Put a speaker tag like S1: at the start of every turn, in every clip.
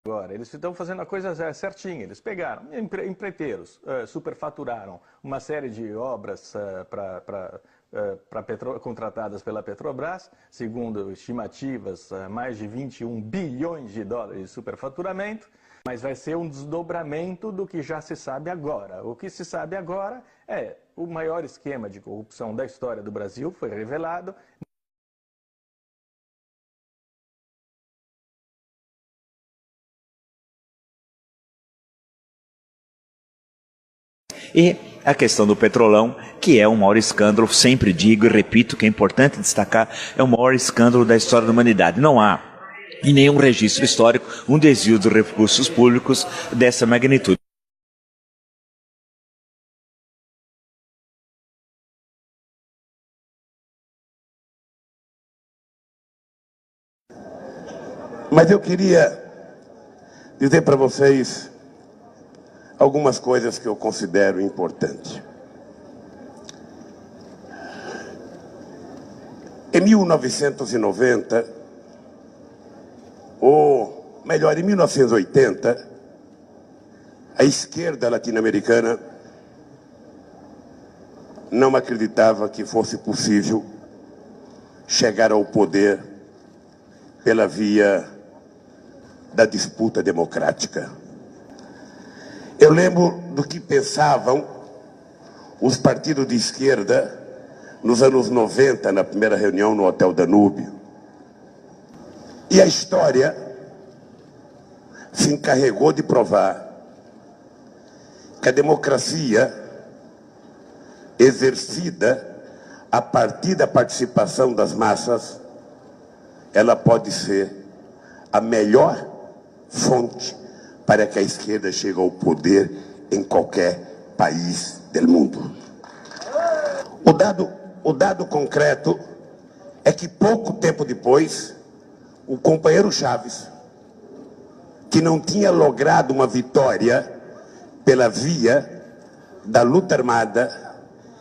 S1: Agora, eles estão fazendo a coisa certinha. Eles pegaram empreiteiros, superfaturaram uma série de obras contratadas pela Petrobras, segundo estimativas, mais de 21 bilhões de dólares de superfaturamento, mas vai ser um desdobramento do que já se sabe agora. O que se sabe agora é o maior esquema de corrupção da história do Brasil, foi revelado.
S2: E a questão do Petrolão, que é o maior escândalo, sempre digo e repito que é importante destacar, é o maior escândalo da história da humanidade. Não há em nenhum registro histórico um desvio dos recursos públicos dessa magnitude.
S3: Mas eu queria dizer para vocês algumas coisas que eu considero importantes. Em 1990, ou melhor, em 1980, a esquerda latino-americana não acreditava que fosse possível chegar ao poder pela via da disputa democrática. Eu lembro do que pensavam os partidos de esquerda nos anos 90, na primeira reunião no Hotel Danúbio. E a história se encarregou de provar que a democracia exercida a partir da participação das massas, ela pode ser a melhor fonte para que a esquerda chegue ao poder em qualquer país do mundo. O dado concreto é que pouco tempo depois, o companheiro Chaves, que não tinha logrado uma vitória pela via da luta armada,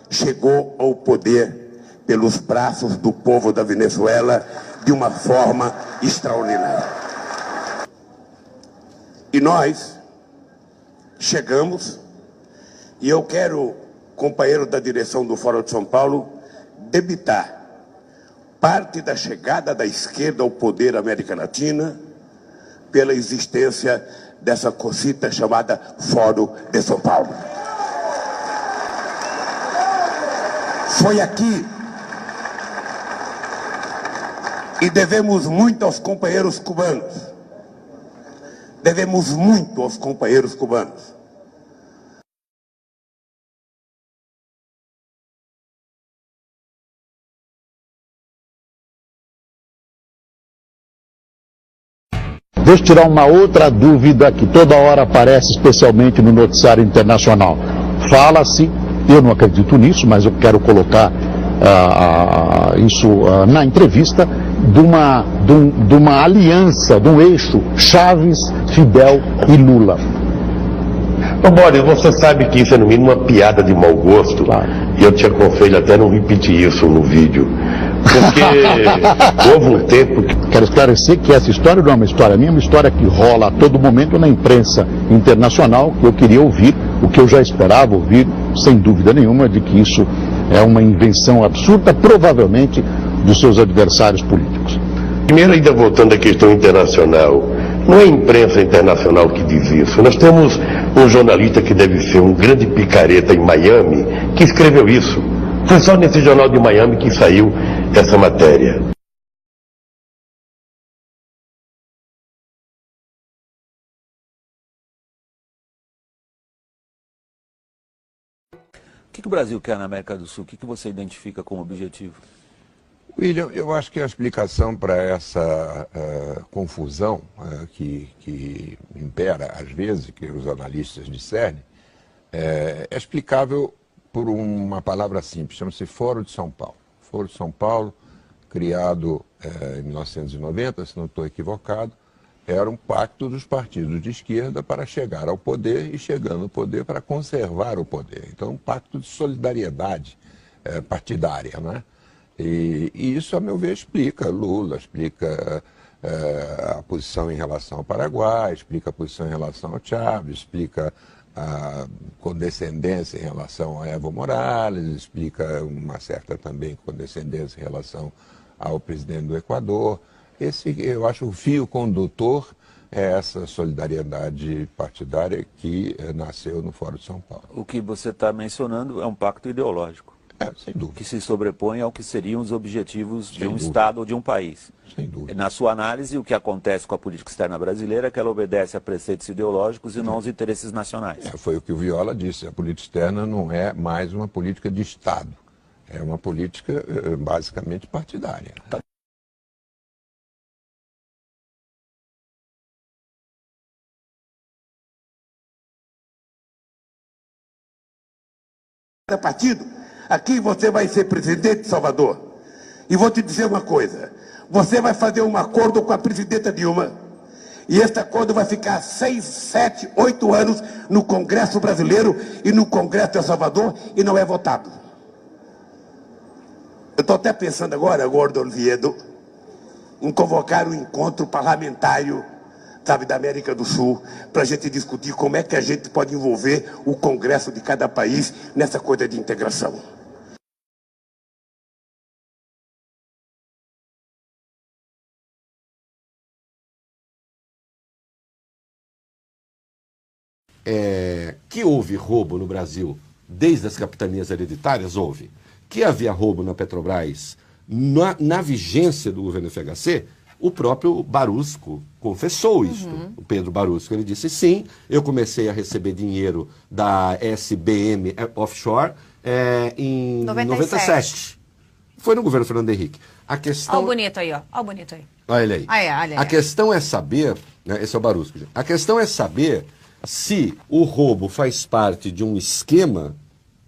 S3: chegou ao poder pelos braços do povo da Venezuela de uma forma extraordinária. E nós chegamos, e eu quero, companheiro da direção do Fórum de São Paulo, debitar parte da chegada da esquerda ao poder da América Latina pela existência dessa cosita chamada Fórum de São Paulo. Foi aqui, e devemos muito aos companheiros cubanos. Devemos muito aos companheiros cubanos.
S4: Deixa eu tirar uma outra dúvida que toda hora aparece, especialmente no noticiário internacional. Fala-se, eu não acredito nisso, mas eu quero colocar isso na entrevista, de uma aliança, de um eixo Chaves, Fidel e Lula.
S3: Ô Boris, você sabe que isso é no mínimo uma piada de mau gosto, claro. E eu te aconselho até não repetir isso no vídeo. Porque houve um tempo que...
S4: Quero esclarecer que essa história não é uma história minha, é uma história que rola a todo momento na imprensa internacional, que eu queria ouvir, o que eu já esperava ouvir, sem dúvida nenhuma, de que isso é uma invenção absurda, provavelmente, dos seus adversários políticos.
S3: Primeiro, ainda voltando à questão internacional, não é a imprensa internacional que diz isso. Nós temos um jornalista que deve ser um grande picareta em Miami, que escreveu isso. Foi só nesse jornal de Miami que saiu essa matéria.
S2: O que o Brasil quer na América do Sul? O que você identifica como objetivo?
S5: William, eu acho que a explicação para essa confusão que impera às vezes, que os analistas discernem, é explicável por uma palavra simples, chama-se Fórum de São Paulo. Fórum de São Paulo, criado em 1990, se não estou equivocado, era um pacto dos partidos de esquerda para chegar ao poder e, chegando ao poder, para conservar o poder. Então, um pacto de solidariedade partidária, não é? E isso, a meu ver, explica Lula, explica a posição em relação ao Paraguai, explica a posição em relação ao Chávez, explica a condescendência em relação a Evo Morales, explica uma certa também condescendência em relação ao presidente do Equador. Esse, eu acho, o fio condutor é essa solidariedade partidária que nasceu no Fórum de São Paulo.
S2: O que você está mencionando é um pacto ideológico.
S5: Sem dúvida.
S2: Que se sobrepõe ao que seriam os objetivos de um
S5: dúvida.
S2: Estado ou de um país.
S5: Sem dúvida.
S2: Na sua análise, o que acontece com a política externa brasileira é que ela obedece a preceitos ideológicos e não aos interesses nacionais.
S5: Foi o que o Viola disse, a política externa não é mais uma política de Estado, é uma política basicamente partidária.
S3: Partido, aqui você vai ser presidente de Salvador. E vou te dizer uma coisa, você vai fazer um acordo com a presidenta Dilma, e este acordo vai ficar 6, 7, 8 anos no Congresso brasileiro e no Congresso de Salvador e não é votado. Eu estou até pensando agora, Gordo Oviedo, em convocar um encontro parlamentário, sabe, da América do Sul, para a gente discutir como é que a gente pode envolver o Congresso de cada país nessa coisa de integração.
S6: Que houve roubo no Brasil desde as capitanias hereditárias, houve. Que havia roubo na Petrobras na vigência do governo FHC, o próprio Barusco confessou isto. O Pedro Barusco, ele disse, sim, eu comecei a receber dinheiro da SBM Offshore em 97. Foi no governo Fernando Henrique. A questão...
S7: Olha o bonito aí, ó. Olha o bonito aí.
S6: Olha ele aí.
S7: Olha aí.
S6: A questão é saber, né, esse é o Barusco, gente. A questão é saber se o roubo faz parte de um esquema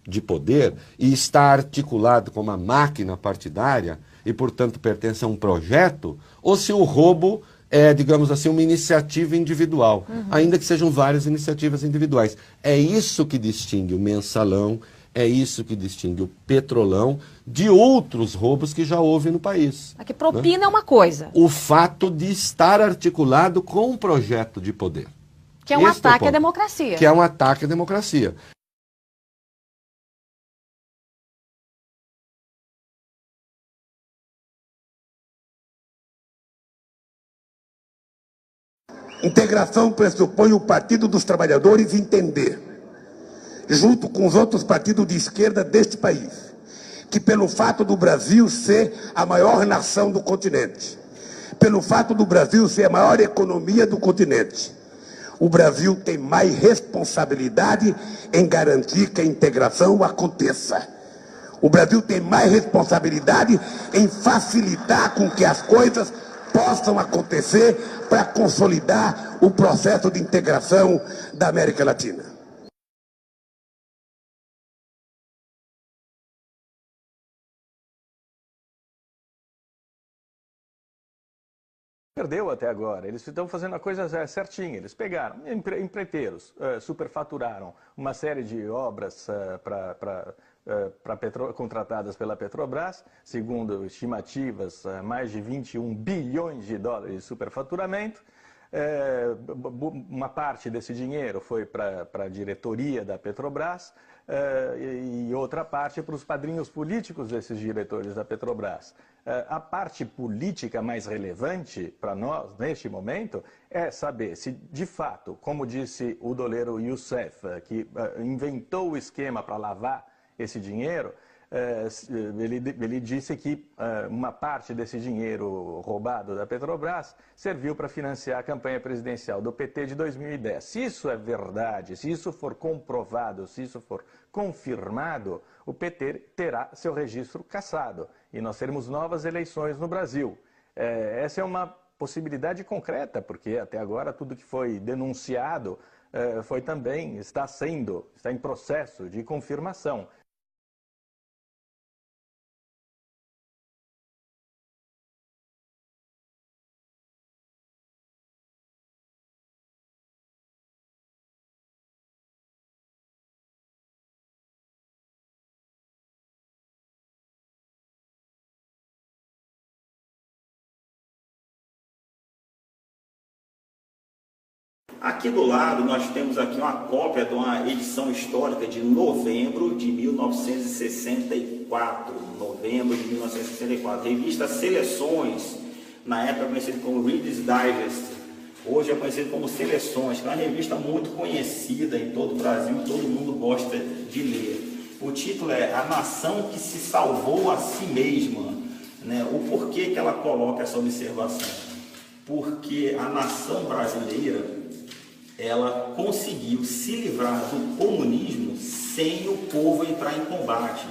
S6: de poder e está articulado com uma máquina partidária e, portanto, pertence a um projeto, ou se o roubo é, digamos assim, uma iniciativa individual, ainda que sejam várias iniciativas individuais. É isso que distingue o Mensalão, é isso que distingue o Petrolão de outros roubos que já houve no país.
S7: Aqui propina é uma coisa.
S6: O fato de estar articulado com um projeto de poder.
S7: Que é um
S6: Esse
S7: ataque
S6: é
S7: à democracia.
S6: Que é um ataque à democracia.
S3: Integração pressupõe o Partido dos Trabalhadores entender, junto com os outros partidos de esquerda deste país, que pelo fato do Brasil ser a maior nação do continente, pelo fato do Brasil ser a maior economia do continente, o Brasil tem mais responsabilidade em garantir que a integração aconteça. O Brasil tem mais responsabilidade em facilitar com que as coisas possam acontecer para consolidar o processo de integração da América Latina.
S1: Perdeu até agora. Eles estão fazendo a coisa certinha. Eles pegaram empreiteiros, superfaturaram uma série de obras contratadas pela Petrobras, segundo estimativas, mais de 21 bilhões de dólares de superfaturamento. Uma parte desse dinheiro foi para a diretoria da Petrobras e outra parte para os padrinhos políticos desses diretores da Petrobras. A parte política mais relevante para nós, neste momento, é saber se, de fato, como disse o doleiro Youssef, que inventou o esquema para lavar esse dinheiro, ele disse que uma parte desse dinheiro roubado da Petrobras serviu para financiar a campanha presidencial do PT de 2010. Se isso é verdade, se isso for comprovado, se isso for confirmado, o PT terá seu registro cassado e nós teremos novas eleições no Brasil. Essa é uma possibilidade concreta, porque até agora tudo que foi denunciado está em processo de confirmação.
S8: Aqui do lado nós temos aqui uma cópia de uma edição histórica de novembro de 1964. Novembro de 1964. Revista Seleções, na época conhecida como Reader's Digest. Hoje é conhecido como Seleções, que é uma revista muito conhecida em todo o Brasil, todo mundo gosta de ler. O título é A Nação que se Salvou a Si Mesma. Né? O porquê que ela coloca essa observação? Porque a nação brasileira, ela conseguiu se livrar do comunismo sem o povo entrar em combate,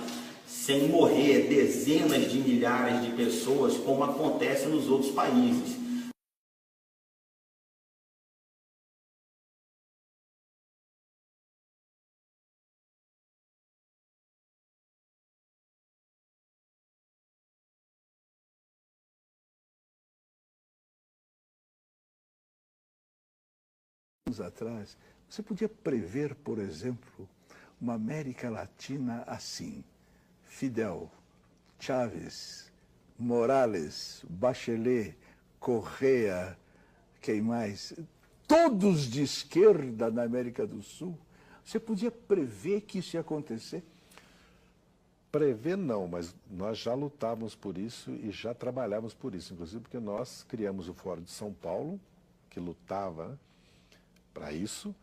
S8: sem morrer dezenas de milhares de pessoas, como acontece nos outros países.
S9: Atrás, você podia prever, por exemplo, uma América Latina assim: Fidel, Chávez, Morales, Bachelet, Correa, quem mais? Todos de esquerda na América do Sul. Você podia prever que isso ia acontecer?
S10: Prever não, mas nós já lutávamos por isso e já trabalhávamos por isso, inclusive porque nós criamos o Fórum de São Paulo, que lutava para isso,